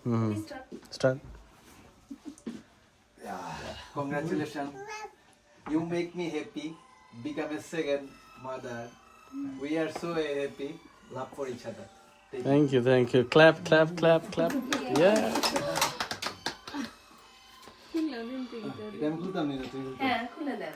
Start. Congratulations. You make me happy. Become a second mother. We are so happy. Love for each other. Thank you, thank you. Clap, clap, clap, clap. Yeah. এটা আমি খুলতাম না, তুই খুলতাম। হ্যাঁ খুলে দেন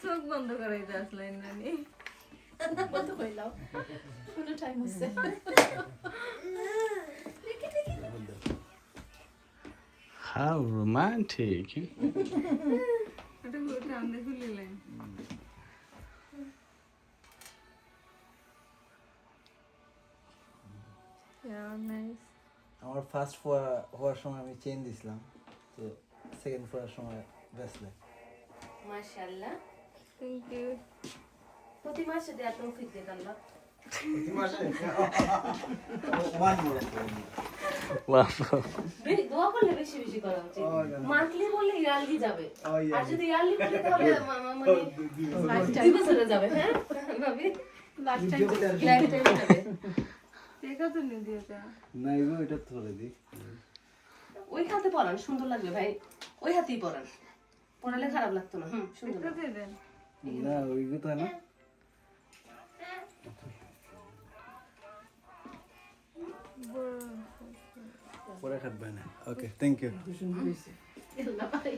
চোখ বন্ধ করাইতে আসলেন নানি বন্ধ করে দাও কোনো টাইম হচ্ছে How romantic. এটা আমরা খুলিলেন নাইস আমার ফার্স্ট হওয়ার সময় আমি চেন দিছিলাম, তো সেকেন্ড হওয়ার সময় ব্রেসলেট। মাশাআল্লাহ থ্যাংক ইউ প্রতি মাসে দেয়া তৌফিক দেন আল্লাহ Wow. দোয়া করলে বেশি বেশি করা উচিত মান্থলি বললে ইয়ারলি যাবে আর যদি ইয়ারলি বলে তাহলে মানে 2 বছরে যাবে হ্যাঁ ভাবি লাইফ টাইম যাবে দেখা তো নিয়ে দিয়েছে না এগো এটা ধরে দি, ওই হাতে পরান সুন্দর লাগবে ভাই, ওই হাতেই পরান, পরালে খারাপ লাগতো না। সুন্দর এটা দিয়ে দেন না ওইগো তো না পরে খাটবে না। Okay thank you. লাগবে